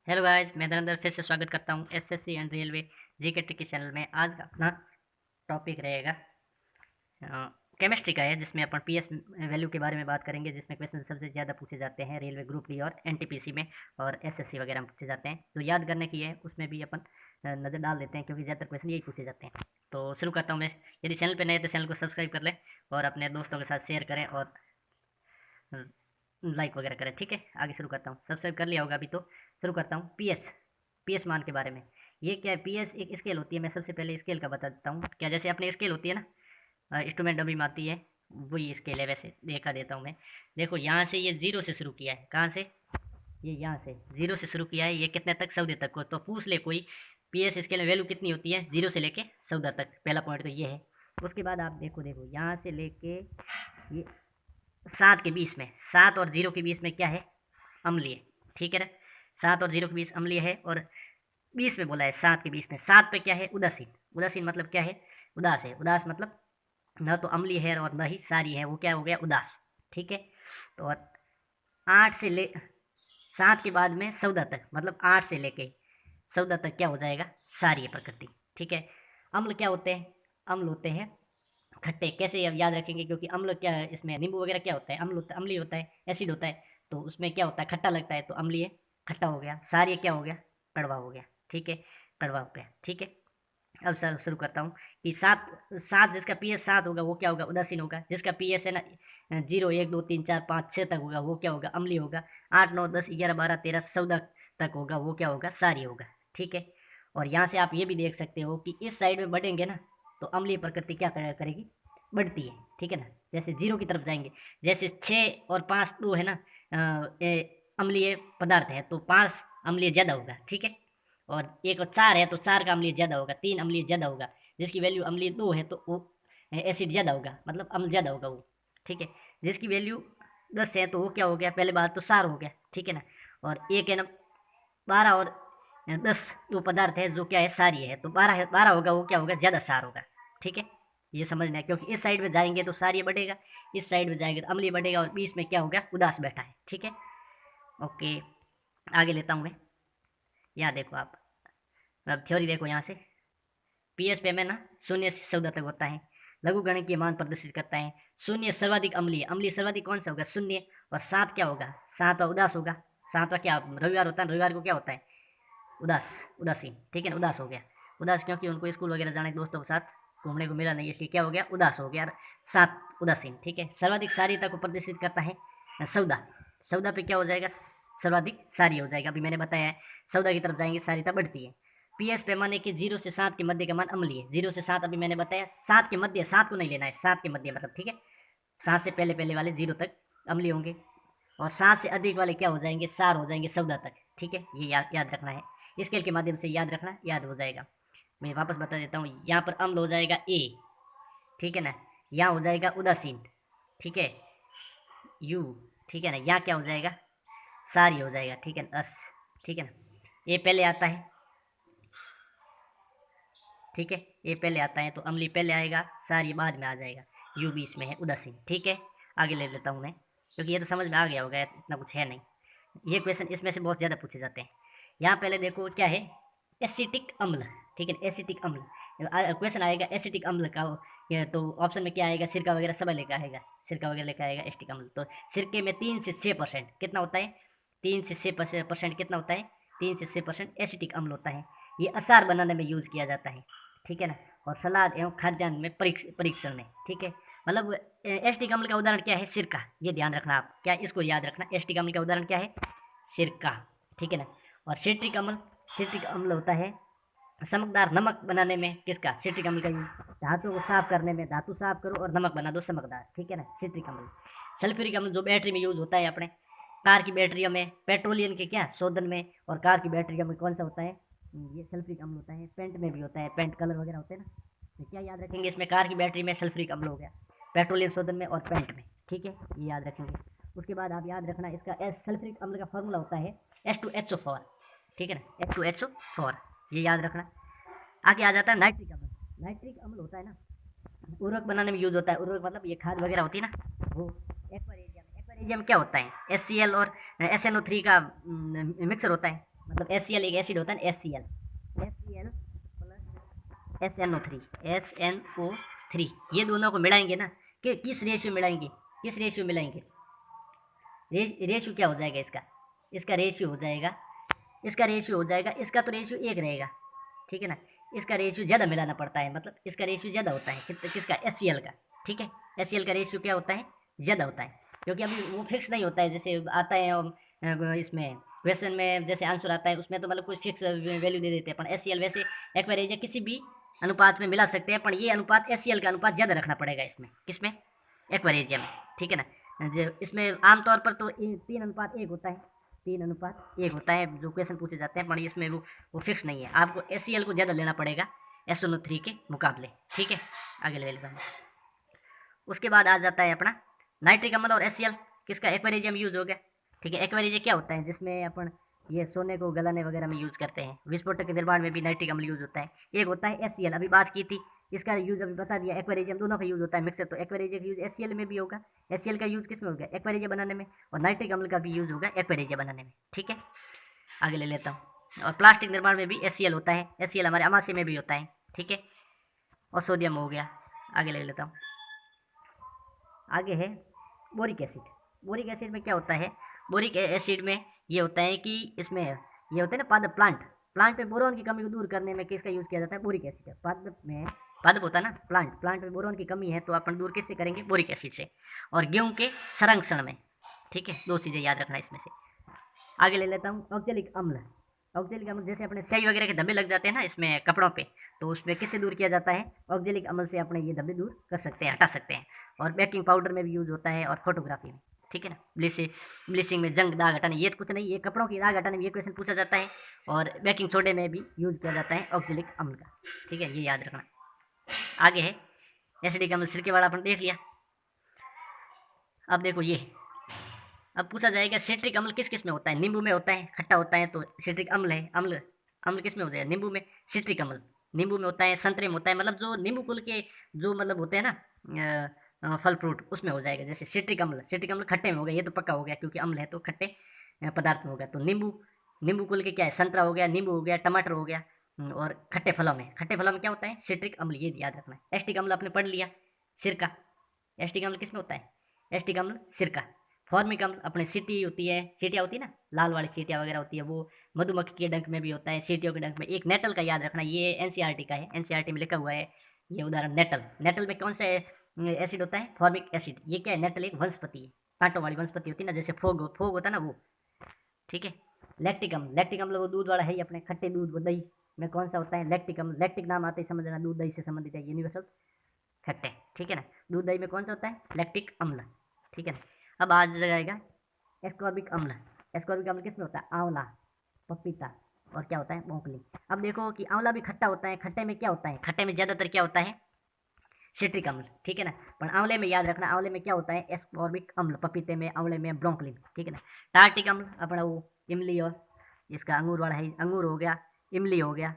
Hello guys, मैं धर्मेंद्र फिर से स्वागत करता हूँ SSC and railway GK tricky channel में। आज का अपना टॉपिक रहेगा केमिस्ट्री का है, जिसमें अपन पीएस वैल्यू के बारे में बात करेंगे, जिसमें क्वेश्चन सबसे ज़्यादा पूछे जाते हैं रेलवे ग्रुप डी और एनटीपीसी में और एसएससी वगैरह में पूछे जाते हैं। तो याद करने की है, उसमें भी अपन नज़र डाल देते हैं, क्योंकि ज़्यादातर क्वेश्चन यही पूछे जाते हैं। तो शुरू करता हूँ मैं। यदि चैनल पर नए तो चैनल को सब्सक्राइब कर लें और अपने दोस्तों के साथ शेयर करें और लाइक वगैरह करें। ठीक है, आगे शुरू करता हूँ। सब्सक्राइब कर लिया होगा अभी तो शुरू करता हूँ। पीएस मान के बारे में। ये क्या है? पीएस एक स्केल होती है। मैं सबसे पहले स्केल का बता देता हूँ। क्या जैसे अपनी स्केल होती है ना, इंस्ट्रूमेंट डबी में आती है, वही स्केल है। वैसे देखा देता हूँ मैं। देखो, यहाँ से ये जीरो से शुरू किया है। कहाँ से? ये यहाँ से जीरो से शुरू किया है। ये कितने तक? 14 तक को। तो पूछ ले कोई, पीएस स्केल में वैल्यू कितनी होती है जीरो से लेके 14 तक। पहला पॉइंट तो ये है। उसके बाद आप देखो यहाँ से लेके ये 7 के बीच में, 7 और 0 के बीच में क्या है? अम्लीय। ठीक है ना, 7 और 0 के बीच अम्लीय है। और 20 में बोला है 7 के बीच में। 7 पे क्या है? उदासीन। उदासीन मतलब क्या है? उदास है। उदास मतलब न तो अम्लीय है और न ही सारी है, वो क्या हो गया? उदास। ठीक है। तो 8 से ले 7 के बाद में 14 तक, मतलब 8 से लेके 14 तक क्या हो जाएगा? सारी प्रकृति। ठीक है। अम्ल क्या होते हैं? अम्ल होते हैं खट्टे। कैसे अब याद रखेंगे? क्योंकि अम्ल क्या है, इसमें नींबू वगैरह क्या होता है? अम्लीय होता है, एसिड होता है। तो उसमें क्या होता है? खट्टा लगता है, तो अम्लीय खट्टा हो गया। सारी क्या हो गया? कड़वा हो गया। ठीक है, कड़वा हो गया। ठीक है। अब सर शुरू करता हूँ कि सात सात जिसका पीएस 7 होगा वो क्या होगा? उदासीन होगा। जिसका पीएस है ना 0 1 2 3 4 5 6 तक होगा, वो क्या होगा? अम्लीय होगा। 8 9 10 11 12 13 14 तक होगा, वो क्या होगा? सारी होगा। ठीक है। और यहाँ से आप ये भी देख सकते हो कि इस साइड में बढ़ेंगे ना, तो अम्लीय प्रकृति क्या करेगी? बढ़ती है। ठीक है ना। जैसे 0 की तरफ जाएंगे, जैसे 6 और 5 2 है ना, अम्लीय पदार्थ है, तो 5 अम्लीय ज़्यादा होगा। ठीक है। और 1 और 4 है, तो 4 का अम्लीय ज़्यादा होगा। 3 अम्लीय ज़्यादा होगा। जिसकी वैल्यू अम्लीय 2 है, तो वो एसिड ज़्यादा होगा, मतलब अम्ल ज़्यादा होगा वो। ठीक है। जिसकी वैल्यू 10 है, तो वो क्या हो गया? पहले बात तो सार हो गया। ठीक है ना। और एक है ना 12 और 10 वो पदार्थ है जो क्या है? सारी है। तो 12 है, 12 होगा, वो क्या होगा? ज़्यादा सार होगा। ठीक है। ये समझना है, क्योंकि इस साइड में जाएंगे तो सारी बढ़ेगा, इस साइड में जाएंगे तो अम्लीय बढ़ेगा, और बीच में क्या होगा? उदास बैठा है। ठीक है। ओके, आगे लेता हूँ मैं। यहाँ देखो आप, अब थ्योरी देखो यहाँ से। पीएस पे में ना 0 से 14 तक होता है। लघु गणितीय मान प्रदर्शित करता है। 0 सर्वाधिक अम्लीय। अम्लीय सर्वाधिक कौन सा होगा? 0। और 7 क्या होगा? 7 उदास होगा। 7 क्या रविवार होता है? रविवार को क्या होता है? उदास, उदासीन। ठीक है ना, उदास हो गया। उदास क्योंकि उनको स्कूल वगैरह जाने दोस्तों के साथ घूमने को मिला नहीं, इसलिए क्या हो गया? उदास हो गया। 7 उदासीन। ठीक है। सर्वाधिक सारीता को प्रदर्शित करता है 14। 14 पे क्या हो जाएगा? सर्वाधिक सारी हो जाएगा। अभी मैंने बताया है, 14 की तरफ जाएंगे सारीता बढ़ती है। पीएस पैमाने के 0 से 7 के मध्य का मान अम्लीय है। 0 से 7 अभी मैंने बताया, 7 के मध्य, 7 को नहीं लेना है, 7 के मध्य मतलब। ठीक है। 7 से पहले पहले वाले 0 तक अम्लीय होंगे, और 7 से अधिक वाले क्या हो जाएंगे? सार हो जाएंगे 14 तक। ठीक है, ये याद रखना है। स्केल के माध्यम से याद रखना, याद हो जाएगा। मैं वापस बता देता हूँ। यहाँ पर अम्ल हो जाएगा ए। ठीक है ना। यहाँ हो जाएगा उदासीन। ठीक है, यू। ठीक है ना। यहाँ क्या हो जाएगा? सारी हो जाएगा। ठीक है ना, अस। ठीक है ना। ए पहले आता है। ठीक है, ए पहले आता है, तो अम्ली पहले आएगा, सारी बाद में आ जाएगा। यू बीच में है, उदासीन। ठीक है, आगे ले लेता हूँ मैं, क्योंकि ये तो समझ में आ गया होगा, इतना कुछ है नहीं। ये क्वेश्चन इसमें से बहुत ज़्यादा पूछे जाते हैं। यहाँ पहले देखो क्या है? एसिटिक अम्ल। ठीक है, एसिटिक अम्ल। क्वेश्चन आएगा एसिटिक अम्ल का, तो ऑप्शन में क्या आएगा? सिरका वगैरह सब लेकर आएगा, सिरका वगैरह लेकर आएगा एसिटिक अम्ल। तो सिरके में 3 से 6% कितना होता है? 3 से 6% कितना होता है? 3 से 6% एसिटिक अम्ल होता है। ये अचार बनाने में यूज किया जाता है। ठीक है ना। और सलाद एवं खाद्यान्न में परीक्षण में। ठीक है, मतलब एसिटिक अम्ल का उदाहरण क्या है? सिरका। ये ध्यान रखना आप, क्या इसको याद रखना। एसिटिक अम्ल का उदाहरण क्या है? सिरका। ठीक है ना। और सिट्रिक अम्ल होता है चमकदार नमक बनाने में। किसका? सिट्रिक अम्ल का यूज धातु को साफ करने में। धातु साफ करो और नमक बना दो चमकदार। ठीक है ना, सिट्रिक अम्ल। सल्फ्यूरिक अम्ल जो बैटरी में यूज होता है अपने कार की बैटरियों में, पेट्रोलियम के क्या शोधन में, और कार की बैटरियों में कौन सा होता है? ये सल्फ्यूरिक अम्ल होता है। पेंट में भी होता है, पेंट कलर वगैरह होते हैं ना। तो क्या याद रखेंगे इसमें? कार की बैटरी में सल्फ्यूरिक अम्ल हो गया, पेट्रोलियम शोधन में और पेंट में। ठीक है, ये याद रखेंगे। उसके बाद आप याद रखना, इसका सल्फ्यूरिक अम्ल का फॉर्मूला होता है H2SO4। ठीक है ना, H2SO4, ये याद रखना। आगे आ जाता है नाइट्रिक अम्ल। नाइट्रिक अम्ल होता है ना, उर्वरक बनाने में यूज होता है। उर्वरक मतलब ये खाद वगैरह होती है ना, वो। एक्वारेजियम क्या होता है? HCl और SNO3 का मिक्सर होता है। मतलब HCl एक एसिड होता है HCl, HCl प्लस SNO3, ये दोनों को मिलाएंगे ना, कि किस रेशियो मिलाएंगे, किस रेशियो मिलाएंगे, रेशियो क्या हो जाएगा इसका, इसका रेशियो हो जाएगा, इसका रेशियो हो जाएगा, इसका तो रेशियो एक रहेगा, ठीक है ना, इसका रेशियो ज़्यादा मिलाना पड़ता है, मतलब इसका रेशियो ज़्यादा होता है किसका, HCl का, ठीक है। HCl का रेशियो क्या होता है, ज़्यादा होता है, क्योंकि अभी वो फिक्स नहीं होता है, जैसे आता है इसमें क्वेश्चन में जैसे आंसर आता है उसमें तो मतलब कुछ फिक्स वैल्यू दे देते हैं, पर HCl वैसे एक्वेरेज या किसी भी अनुपात में मिला सकते हैं, पर ये अनुपात HCl का अनुपात ज़्यादा रखना पड़ेगा इसमें, किसमें, एक्वेरेजियम में, ठीक है ना। जो इसमें आमतौर पर तो 3:1 होता है, 3:1 होता है जो क्वेश्चन पूछे जाते हैं, पर इसमें वो फिक्स नहीं है, आपको HCl को ज़्यादा लेना पड़ेगा SNO3 के मुकाबले, ठीक है। आगे ले लेता हूँ। उसके बाद आ जाता है अपना नाइट्रिक अम्ल और HCl, किसका, एक्वेरियम यूज हो गया, ठीक है। एक्वेरियम क्या होता है, जिसमें अपन ये सोने को गलाने वगैरह में यूज करते हैं, विस्फोटक के निर्माण में भी नाइट्रिक अम्ल यूज होता है। एक होता है HCl, अभी बात की थी, इसका यूज अभी बता दिया, एक्वेरियम दोनों का यूज होता है मिक्सर, तो एक्वेरियम का यूज HCl में भी होगा, HCl का यूज किस में होगा, एक्वेरियम बनाने में, और नाइट्रिक अम्ल का भी यूज होगा एक्वेरियम बनाने में, ठीक है। आगे ले लेता हूँ। और प्लास्टिक निर्माण में भी HCl होता है, HCl हमारे अमाशय में भी होता है, ठीक है। और सोडियम हो गया। आगे ले लेता हूँ। आगे है बोरिक एसिड। बोरिक एसिड में क्या होता है, बोरिक एसिड में ये होता है कि इसमें ये होता है ना पादप, प्लांट में बोरोन की कमी को दूर करने में किसका यूज किया जाता है, बोरिक एसिड। पादप होता है ना प्लांट में बोरोन की कमी है तो अपन दूर किससे करेंगे, बोरिक एसिड से। और गेहूं के संरक्षण में, ठीक है, 2 चीज़ें याद रखना इसमें से। आगे ले लेता हूँ ऑक्जेलिक अम्ल। ऑक्जेलिक अम्ल जैसे अपने स्याही वगैरह के धब्बे लग जाते हैं ना इसमें कपड़ों पे, तो उसमें किससे दूर किया जाता है, ऑक्जेलिक अम्ल से अपने ये धब्बे दूर कर सकते हैं, हटा सकते हैं। और बेकिंग पाउडर में भी यूज होता है, और फोटोग्राफी में, ठीक है ना। ब्लीचिंग में जंग दाग हटाने, ये तो कुछ नहीं, ये कपड़ों की दाग हटाने में ये क्वेश्चन पूछा जाता है। और बेकिंग सोडे में भी यूज किया जाता है ऑक्जेलिक अम्ल का, ठीक है, ये याद रखना। आगे है एसिडिक अम्ल, सिरके वाला अपन देख लिया। अब देखो ये, अब पूछा जाएगा सिट्रिक अम्ल किस किस में होता है, नींबू में होता है, खट्टा होता है तो सिट्रिक अम्ल है, अम्ल किस में हो जाएगा, नींबू में। सिट्रिक अम्ल नींबू में होता है, संतरे में होता है, मतलब जो नींबू कुल के जो मतलब होते हैं ना फल फ्रूट, उसमें हो जाएगा। जैसे सिट्रिक अम्ल खट्टे में हो गया, ये तो पक्का हो गया क्योंकि अम्ल है तो खट्टे पदार्थ में हो गया। तो नींबू कुल के क्या है, संतरा हो गया, नींबू हो गया, टमाटर हो गया। और खट्टे फलों में क्या होता है, सिट्रिक अम्ल, ये याद रखना है। एस्टिक अम्ल आपने पढ़ लिया, सिरका। एस्टिक अम्ल किस में होता है, एस्टिक अम्ल सिरका। फॉर्मिक अम्ल अपने सीटी होती है, चींटियाँ होती है ना, लाल वाली चींटियाँ वगैरह होती है, वो मधुमक्खी के डंक में भी होता है, चींटियों के डंक में। एक नेटल का याद रखना, ये एनसीईआरटी का है, एनसीईआरटी में लिखा हुआ है ये उदाहरण। नेटल में कौन सा एसिड होता है, फॉर्मिक एसिड। ये क्या है, नेटल एक वनस्पति है, कांटों वाली वनस्पति होती है ना, जैसे फोग होता है ना वो, ठीक है। लैक्टिक अम्ल वो दूध वाला है ही, अपने खट्टे दूध वो दही में कौन सा होता है, लैक्टिक अम्ल। लैक्टिक नाम आते ही समझ लेना दूध दही से संबंधित है, यूनिवर्सल खट्टे, ठीक है ना। दूध दही में कौन सा होता है, लैक्टिक अम्ल, ठीक है ना। अब आ जाएगा एस्कॉर्बिक अम्ल। एस्कॉर्बिक अम्ल किसमें होता है, आंवला, पपीता, और क्या होता है, मूंगफली। अब देखो कि आंवला भी खट्टा होता है, खट्टे में क्या होता है, खट्टे में ज़्यादातर क्या होता है, सिट्रिक अम्ल, ठीक है ना। पर आंवले में याद रखना, आंवले में क्या होता है, एस्कॉर्बिक अम्ल। पपीते में, आंवले में ब्रोंकलिन, ठीक है ना। टार्टिक अम्ल अपना वो इमली, और इसका अंगूर वाला है, अंगूर हो गया, इमली हो गया,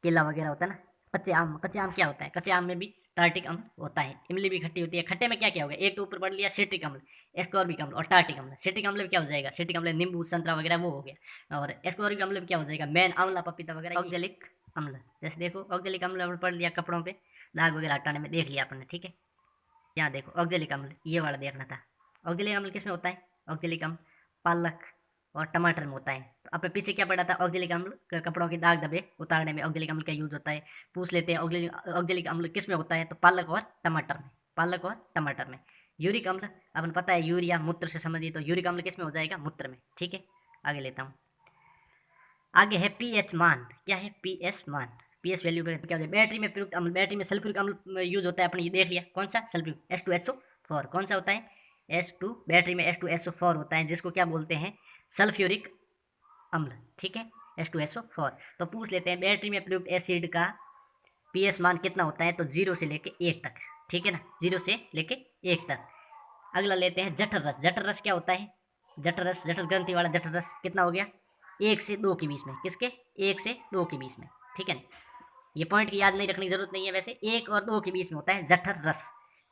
केला वगैरह होता है ना। कच्चे आम क्या होता है, कच्चे आम में भी टार्टिक अम्ल होता है। इमली भी खट्टी होती है। खट्टे में क्या क्या हो गया, एक तो ऊपर पढ़ लिया सिट्रिक अम्ल, एस्कॉर्बिक अम्ल और टार्टिक अम्ल। सिट्रिक अम्ल में क्या हो जाएगा, सिट्रिक अम्ल नींबू संतरा वगैरह वो हो गया। और एस्कॉर्बिक अम्ल में क्या हो जाएगा, मेन आंवला पपीता वगैरह। ऑक्जेलिक अम्ल, जैसे देखो ऑक्जेलिक अम्ल पढ़ लिया, कपड़ों पे दाग वगैरह हटाने में देख लिया आपने, ठीक है। यहाँ देखो ऑक्जेलिक अम्ल, ये वाला देखना था। ऑक्जेलिक अम्ल किस में होता है, ऑक्जेलिक अम्ल पालक और टमाटर में होता है। तो अपने पीछे क्या पढ़ा था, ऑक्जेलिक अम्ल कपड़ों के दाग धब्बे उतारने में ऑक्जेलिक अम्ल का यूज होता है। पूछ लेते हैं ऑक्जेलिक अम्ल किस में होता है, तो पालक और टमाटर में। यूरिक अम्ल अपन पता है, यूरिया मूत्र से संबंधित, तो यूरिक अम्ल किस में हो जाएगा, मूत्र में, ठीक है। आगे लेता हूँ। आगे है पीएच मान। क्या है पीएच मान, पीएच वैल्यू पे क्या होता है, बैटरी में प्रयुक्त अम्ल। बैटरी में सल्फ्यूरिक अम्ल यूज होता है, अपने ये देख लिया कौन सा, सल्फ्यूरिक H2SO4। कौन सा होता है, H2, बैटरी में H2SO4 होता है, जिसको क्या बोलते हैं, सल्फ्यूरिक अम्ल, ठीक है, H2SO4। तो पूछ लेते हैं बैटरी में प्रयुक्त एसिड का पीएच मान कितना होता है, तो 0 से लेके 1 तक, ठीक है ना, 0 से लेके 1 तक। अगला लेते हैं जठर रस। जठर रस क्या होता है, जठर ग्रंथि वाला जठर रस कितना हो गया, 1 से 2 के बीच में। किसके, 1 से 2 के बीच में, ठीक है ना। ये पॉइंट की याद नहीं रखने की जरूरत नहीं है, वैसे 1 और 2 के बीच में होता है जठर रस,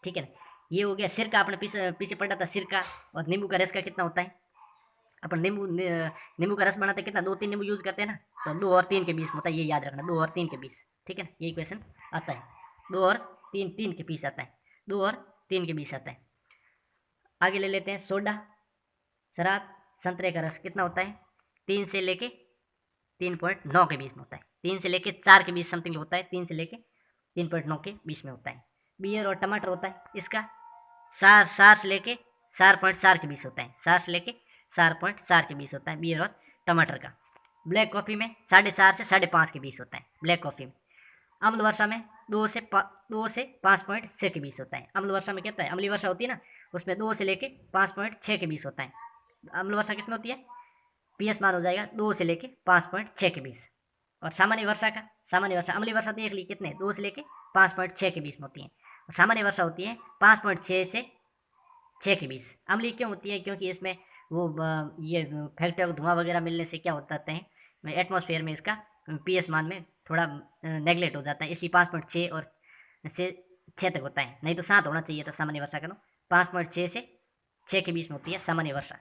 ठीक है ना। ये हो गया सिरका, आपने पीछे पढ़ा था सिरका। और नींबू का रस का कितना होता है, अपन नींबू का रस बनाते कितना, 2-3 नींबू यूज करते हैं ना, तो 2 और 3 के बीच में होता है, ये याद रखना, 2 और 3 के बीच, ठीक है ना, यही क्वेश्चन आता है। 2 और 3, 3 के बीच आता है, 2 और 3 के बीच आता है। आगे ले लेते हैं सोडा, शराब, संतरे का रस कितना होता है, 3 से लेके 3.9 के बीच में होता है, 3 से लेके 4 के बीच समथिंग होता है, 3 से लेके 3.9 के बीच में होता है। बियर और टमाटर होता है इसका 4 से लेके 4.4 के बीच होता है, 4 से लेके 4.4 के बीच होता है बियर और टमाटर का। ब्लैक कॉफ़ी में 4.5 से 5.5 के बीच होता है ब्लैक कॉफ़ी में। अम्ल वर्षा में 2 से 5.6 के बीच होता है। अम्ल वर्षा में कितना है, अम्लीय वर्षा होती है ना, उसमें 2 से लेके 5.6 के बीच होता है। अम्ल वर्षा किसमें होती है, पीएस मान हो जाएगा 2 से लेके 5.6 के बीच। और सामान्य वर्षा का, सामान्य वर्षा, अम्लीय वर्षा देख ली कितने, 2 से लेके 5.6 के बीच में होती है, और सामान्य वर्षा होती है 5.6 से 6 के बीच। अम्लीय क्यों होती है, क्योंकि इसमें वो ये फैक्ट्री धुआं वगैरह मिलने से क्या होता है, एटमॉस्फेयर में इसका पीएस मान में थोड़ा नेगलेक्ट हो जाता है, इसलिए 5.6 और से 6 तक होता है, नहीं तो 7 होना चाहिए था सामान्य वर्षा का। 5.6 से 6 के बीच में होती है सामान्य वर्षा।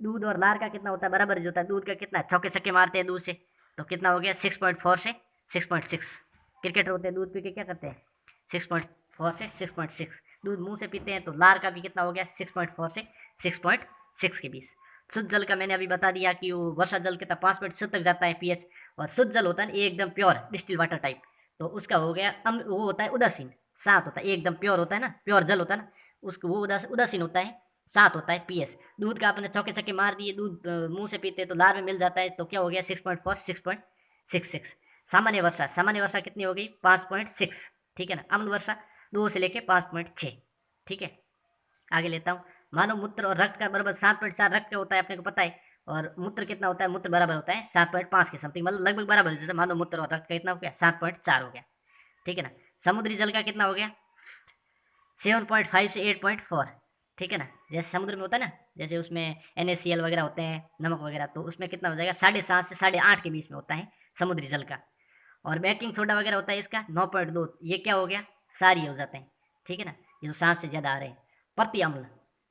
दूध और लार का कितना होता है, बराबर जो होता है, दूध का कितना, चौके छक्के मारते हैं दूध से, तो कितना हो गया 6.4 से 6.6। क्रिकेटर होते हैं दूध पी के क्या करते हैं, 6.4 से 6.6। दूध मुंह से पीते हैं तो लार का भी कितना हो गया 6.4 से 6.6 के बीच। शुद्ध जल का मैंने अभी बता दिया कि वो वर्षा जल कितना 5.6 तक जाता है पीएच, और शुद्ध जल होता है एकदम प्योर डिस्टिल वाटर टाइप, तो उसका हो गया वो होता है उदासीन, 7 होता है, एकदम प्योर होता है ना, प्योर जल होता है ना, उसको वो उदासीन होता है, 7 होता है पीएच। दूध का अपने चौके छक्के मार दिए, दूध मुंह से पीते तो लार में मिल जाता है, तो क्या हो गया 6.4 6.66। सामान्य वर्षा, सामान्य वर्षा कितनी हो गई 5.6, ठीक है ना। अम्ल वर्षा 2 से लेके 5.6, ठीक है। आगे लेता हूँ, मानव मूत्र और रक्त का बराबर 7.4 रक्त का होता है, अपने को पता है, और मूत्र कितना होता है, मूत्र बराबर होता है 7.5 के समथिंग, मतलब लगभग बराबर हो जाता है। मानव मूत्र और रक्त का कितना हो गया 7.4 हो गया, ठीक है ना। समुद्री जल का कितना हो गया 7.5 से 8.4, ठीक है ना। जैसे समुद्र में होता है ना, जैसे उसमें NaCl वगैरह होते हैं, नमक वगैरह, तो उसमें कितना हो जाएगा 7.5 से 8.5 के बीच में होता है समुद्री जल का। और बेकिंग सोडा वगैरह होता है इसका 9.2, ये क्या हो गया सारी हो जाते हैं, ठीक है ना, ये जो 7 से ज़्यादा आ रहे हैं। प्रति अम्ल,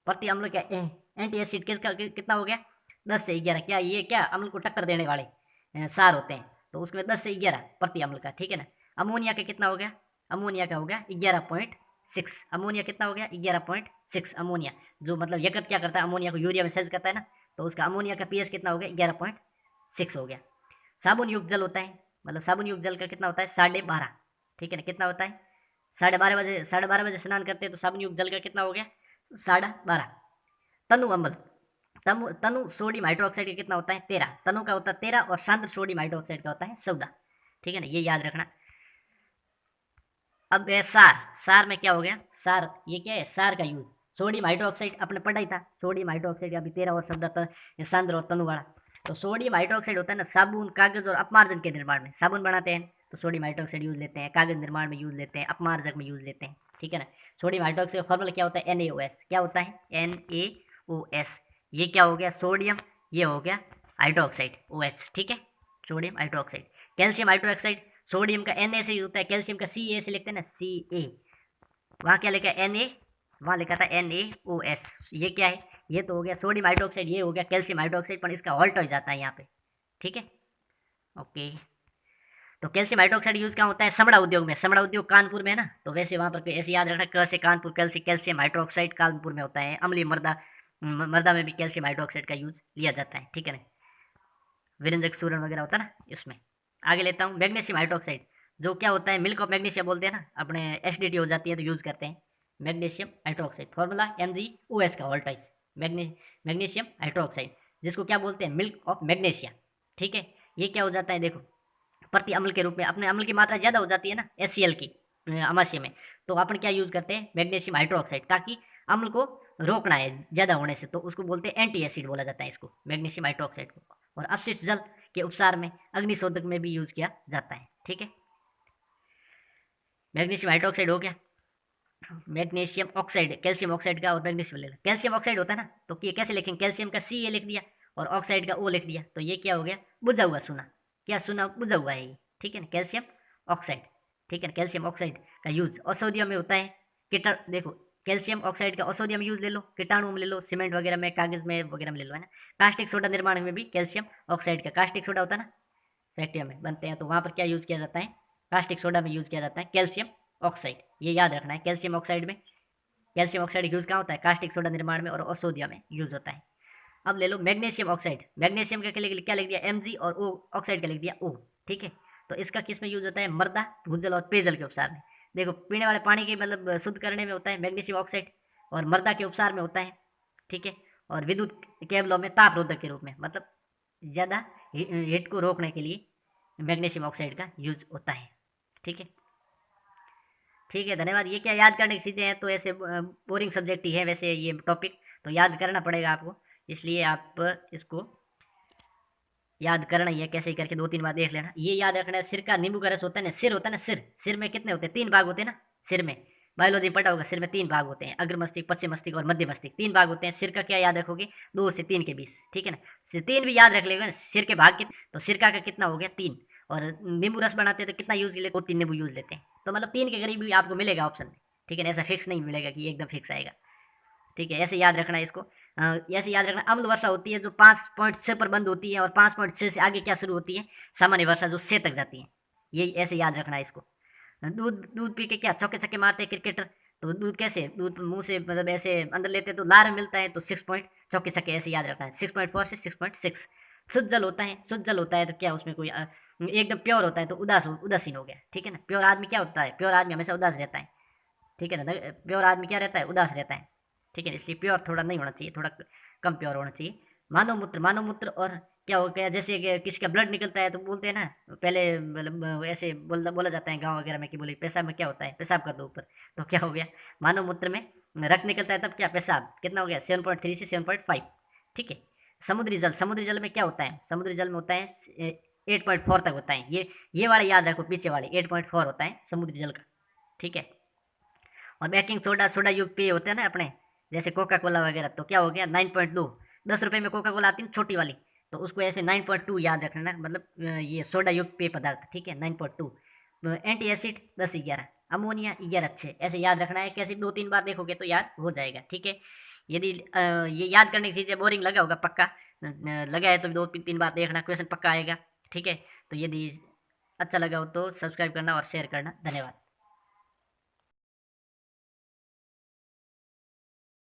प्रति अम्ल क्या एंटी एसिड कितना हो गया 10 से 11, क्या ये क्या अम्ल को टक्कर देने वाले सार होते हैं, तो उसमें 10 से 11 प्रति अम्ल का, ठीक है ना। अमोनिया का कितना हो गया, अमोनिया का हो गया 11.6, अमोनिया कितना हो गया 11.6। अमोनिया जो मतलब यकृत क्या करता है, अमोनिया को यूरिया में सेंस करता है ना, तो उसका अमोनिया का पीएच कितना हो गया 11.6 हो गया। साबुन युक्त जल होता है, मतलब साबुन युक्त जल का कितना होता है 12.5, ठीक है ना, कितना होता है 12:30 बजे, 12:30 स्नान करते हैं तो साबुन युक्त जल का कितना हो गया 12.5। तनु अम्ल, तनु सोडियम हाइड्रोक्साइड का कितना होता है 13, तनु का होता है 13, और सांद्र सोडियम हाइड्रोक्साइड का होता है 14, ठीक है ना, ये याद रखना। अब सार, सार में क्या हो गया, सार ये क्या है, सार का यूज, सोडियम हाइड्रोक्साइड अपने पढ़ा ही था, सोडियम हाइड्रोक्साइड अभी 13 और शब्द आता है सांद्र और तनु वाला। तो सोडियम हाइड्रोक्साइड होता है ना साबुन, कागज और अपमार्जन के निर्माण में, साबुन बनाते हैं तो सोडियम हाइड्रोक्साइड यूज लेते हैं, कागज निर्माण में यूज लेते हैं, अपमार्जक में यूज लेते हैं, ठीक है ना। सोडियम हाइड्रोक्साइड का फॉर्मूला क्या होता है NaOH, क्या होता है NaOH, ये क्या हो गया सोडियम, ये हो गया हाइड्रोक्साइड OH, ठीक है, sodium hydroxide. Calcium hydroxide, sodium का Na से होता है, कैल्शियम का Ca से लिखते हैं ना Ca, वहाँ क्या लिखा है Na, वहाँ लिखा था NaOH, ये क्या है, ये तो हो गया सोडियम हाइड्रोक्साइड, ये हो गया कैल्शियम हाइड्रोक्साइड, पर इसका ऑल्ट हो जाता है यहाँ पे, ठीक है, ओके। तो कैल्शियम हाइड्रोक्साइड यूज कहाँ होता है, समड़ा उद्योग में, समड़ा उद्योग कानपुर में है ना, तो वैसे वहाँ पर ऐसे याद रखना, क से कानपुर, कैल्शियम हाइड्रोक्साइड कानपुर में होता है। अम्लीय मृदा में भी कैल्शियम हाइड्रोक्साइड का यूज लिया जाता है, ठीक है ना, विरंजक सूरन वगैरह होता है ना इसमें। आगे लेता हूँ मैग्नीशियम हाइड्रोक्साइड, जो क्या होता है मिल्क ऑफ मैग्नीशिया बोलते हैं ना, अपने एसिडिटी हो जाती है तो यूज करते हैं मैग्नीशियम हाइड्रोक्साइड, फॉर्मूला MgOS का वोल्टाइज, मैग्नीशियम हाइड्रोक्साइड, जिसको क्या बोलते हैं मिल्क ऑफ मैग्नीशिया, ठीक है। ये क्या हो जाता है देखो, प्रति अम्ल के रूप में, अपने अम्ल की मात्रा ज़्यादा हो जाती है ना HCl की अमाशय में, तो अपन क्या यूज करते हैं मैग्नीशियम हाइड्रोक्साइड, ताकि अम्ल को रोकना है ज़्यादा होने से, तो उसको बोलते हैं एंटी एसिड बोला जाता है इसको, मैग्नीशियम हाइड्रोक्साइड को। और अपशिष्ट जल के उपचार में, अग्निशोधक में भी यूज किया जाता है, ठीक है। मैग्नीशियम हाइड्रोक्साइड हो गया, मैग्नीशियम ऑक्साइड, कैल्शियम ऑक्साइड का और मैग्नीशियम ले लो, कैल्शियम ऑक्साइड होता है ना, तो ये कैसे लिखेंगे, कैल्शियम का Ca लिख दिया और ऑक्साइड का O लिख दिया, तो ये क्या हो गया बुझा हुआ सुना, क्या सुना बुझा हुआ है ये, ठीक है ना, कैल्शियम ऑक्साइड, ठीक है ना, कैल्शियम ऑक्साइड का यूज। औषधियों में होता है कीटाणु, देखो कैल्शियम ऑक्साइड का औषधियम यूज ले लो, कीटाणु में ले लो, सीमेंट वगैरह में, कागज में वगैरह में ले लो, है ना। कास्टिक सोडा निर्माण में भी कैल्शियम ऑक्साइड का, कास्टिक सोडा होता है ना, फैक्ट्रिया में बनते हैं, तो वहाँ पर क्या यूज किया जाता है, कास्टिक सोडा में यूज किया जाता है कैल्शियम ऑक्साइड। ये याद रखना है, कैल्शियम ऑक्साइड में, कैल्शियम ऑक्साइड यूज कहाँ होता है, कास्टिक सोडा निर्माण में और औषधिया में यूज होता है। अब ले लो मैग्नीशियम ऑक्साइड, मैग्नीशियम का क्या लिख दिया Mg और ओ ऑक्साइड का लिख दिया O, ठीक है। तो इसका किस में यूज होता है, मृदा, भूजल और पेयजल के उपचार में। देखो पीने वाले पानी के मतलब शुद्ध करने में होता है मैग्नीशियम ऑक्साइड, और मृदा के उपचार में होता है, ठीक है। और विद्युत केबलों में ताप रोधक के रूप में, मतलब ज़्यादा हीट को रोकने के लिए मैग्नीशियम ऑक्साइड का यूज होता है, ठीक है। ठीक है, धन्यवाद। ये क्या याद करने की चीज़ें हैं, तो ऐसे बोरिंग सब्जेक्ट ही है वैसे ये टॉपिक, तो याद करना पड़ेगा आपको, इसलिए आप इसको याद करना ही है, कैसे ही करके 2-3 बार देख लेना। ये याद रखना है, सिर का नींबू का रस होता है ना, सिर होता है ना, सिर में कितने होते हैं, 3 भाग होते हैं ना सिर में, बायोलॉजी पढ़ा होगा, सिर में 3 भाग होते हैं, अग्र मस्तिष्क, पश्चिम मस्तिष्क और मध्य मस्तिष्क, 3 भाग होते हैं। सिर का क्या याद रखोगे, 2 से 3 के बीच, ठीक है ना। 3 भी याद रख लेगा, सिर के भाग कितने, तो सिर का कितना हो गया 3, और नींबू रस बनाते हैं तो कितना यूज लेते, 2-3 नींबू यूज लेते हैं, तो मतलब 3 के करीब भी आपको मिलेगा ऑप्शन में, ठीक है ना। ऐसा फिक्स नहीं मिलेगा कि एकदम फिक्स आएगा, ठीक है। ऐसे याद रखना है इसको, ऐसे याद रखना। अम्ल वर्षा होती है जो 5.6 पर बंद होती है, और 5.6 से आगे क्या शुरू होती है, सामान्य वर्षा जो 6 तक जाती है। ये ऐसे याद रखना है इसको। दूध दूध पी के क्या चौके छक्के मारते हैं क्रिकेटर, तो दूध कैसे, दूध मुंह से मतलब ऐसे अंदर लेते हैं तो लार मिलता है, तो 6 पॉइंट चौके छक्के, ऐसे याद रखना है। 6.4 से 6.6। शुद्ध जल होता है, शुद्ध जल होता है तो क्या उसमें कोई एकदम प्योर होता है तो उदासीन हो गया, ठीक है ना। प्योर आदमी क्या होता है, प्योर आदमी हमेशा उदास रहता है, ठीक है ना। प्योर आदमी क्या रहता है, उदास रहता है, ठीक है। इसलिए प्योर थोड़ा नहीं होना चाहिए, थोड़ा कम प्योर होना चाहिए। मानव मूत्र और क्या हो गया, जैसे कि किसी का ब्लड निकलता है तो बोलते हैं ना, पहले मतलब ऐसे बोला जाता है गांव वगैरह में कि बोले पेशाब में क्या होता है, पेशाब कर दो ऊपर, तो क्या हो गया, मानव मूत्र में रक्त निकलता है तब क्या, पेशाब कितना हो गया, 7.3 से 7.5, ठीक है। समुद्री जल में क्या होता है, समुद्री जल में होता है 8.4 तक होता है। ये वाले याद रखो, पीछे वाले 8.4 होता है समुद्री जल का, ठीक है। और बेकिंग सोडा युक्त पेय होते हैं ना अपने, जैसे कोका कोला वगैरह, तो क्या हो गया 9.2, 10 रुपये में कोका कोला आती है छोटी वाली, तो उसको ऐसे 9.2 याद रखना, मतलब ये सोडा युक्त पेय पदार्थ, ठीक है 9.2। एंटी एसिड 10-11, अमोनिया 11-6, ऐसे याद रखना है। कैसे 2-3 बार देखोगे तो याद हो जाएगा, ठीक है। यदि ये याद करने की चीज़ें बोरिंग लगा होगा, पक्का लगा है तो 2-3 बार देखना, क्वेश्चन पक्का आएगा, ठीक है। तो यदि अच्छा लगा हो तो सब्सक्राइब करना और शेयर करना, धन्यवाद।